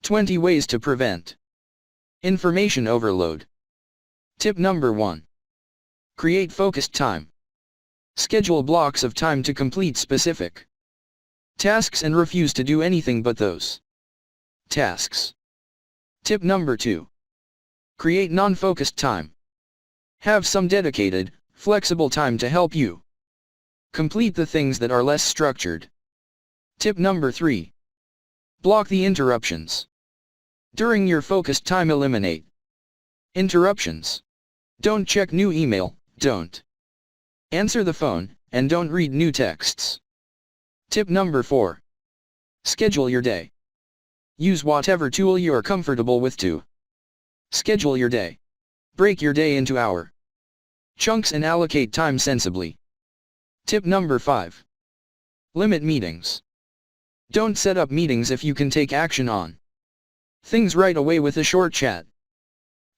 20 ways to prevent information overload. Tip number 1. Create focused time. Schedule blocks of time to complete specific tasks and refuse to do anything but those tasks. Tip number 2. Create non-focused time. Have some dedicated, flexible time to help you complete the things that are less structured. Tip number 3. Block the interruptions. During your focused time, eliminate interruptions. Don't check new email, don't answer the phone, and don't read new texts. Tip number 4. Schedule your day. Use whatever tool you are comfortable with to schedule your day. Break your day into hour chunks and allocate time sensibly. Tip number 5. Limit meetings. Don't set up meetings if you can take action on things right away with a short chat.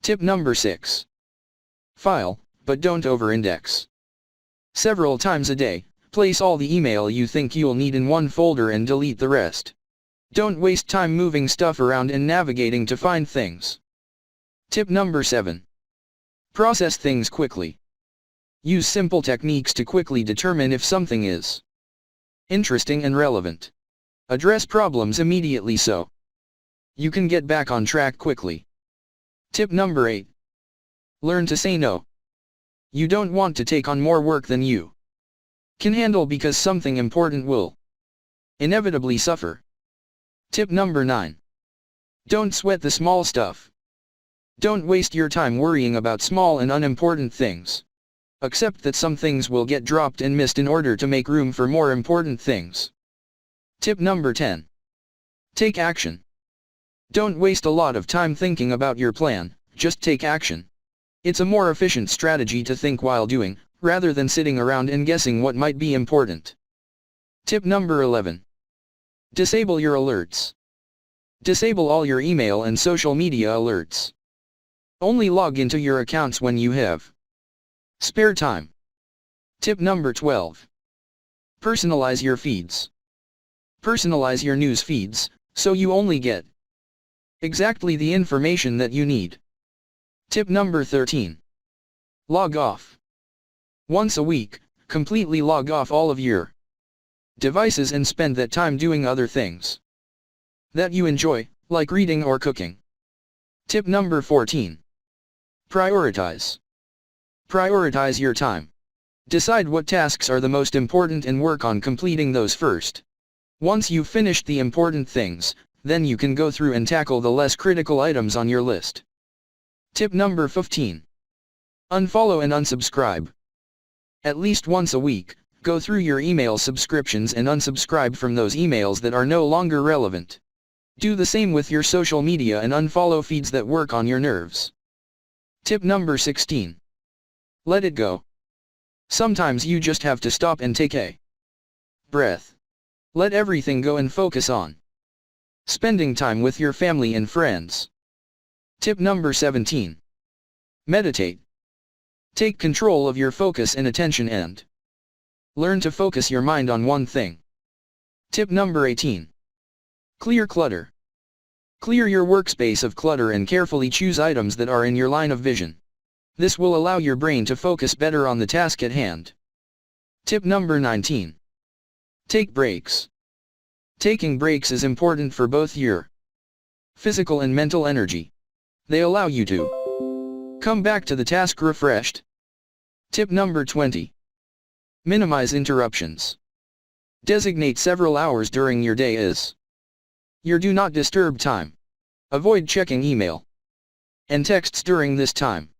Tip number 6. File, but don't over-index. Several times a day, place all the email you think you'll need in one folder and delete the rest. Don't waste time moving stuff around and navigating to find things. Tip number 7. Process things quickly. Use simple techniques to quickly determine if something is interesting and relevant. Address problems immediately so you can get back on track quickly. Tip number 8. Learn to say no. You don't want to take on more work than you can handle because something important will inevitably suffer. Tip number 9. Don't sweat the small stuff. Don't waste your time worrying about small and unimportant things. Accept that some things will get dropped and missed in order to make room for more important things. Tip number 10. Take action. Don't waste a lot of time thinking about your plan, just take action. It's a more efficient strategy to think while doing, rather than sitting around and guessing what might be important. Tip number 11. Disable your alerts. Disable all your email and social media alerts. Only log into your accounts when you have spare time. Tip number 12. Personalize your feeds. Personalize your news feeds, so you only get exactly the information that you need. Tip number 13. Log off. Once a week, completely log off all of your devices and spend that time doing other things that you enjoy, like reading or cooking. Tip number 14. Prioritize. Prioritize your time. Decide what tasks are the most important and work on completing those first. Once you've finished the important things, then you can go through and tackle the less critical items on your list. Tip number 15. Unfollow and unsubscribe. At least once a week, go through your email subscriptions and unsubscribe from those emails that are no longer relevant. Do the same with your social media and unfollow feeds that work on your nerves. Tip number 16. Let it go. Sometimes you just have to stop and take a breath. Let everything go and focus on spending time with your family and friends. Tip number 17. Meditate. Take control of your focus and attention and learn to focus your mind on one thing. Tip number 18. Clear clutter. Clear your workspace of clutter and carefully choose items that are in your line of vision. This will allow your brain to focus better on the task at hand. Tip number 19. Take breaks. Taking breaks is important for both your physical and mental energy. They allow you to come back to the task refreshed. Tip number 20. Minimize interruptions. Designate several hours during your day as your do not disturb time. Avoid checking email and texts during this time.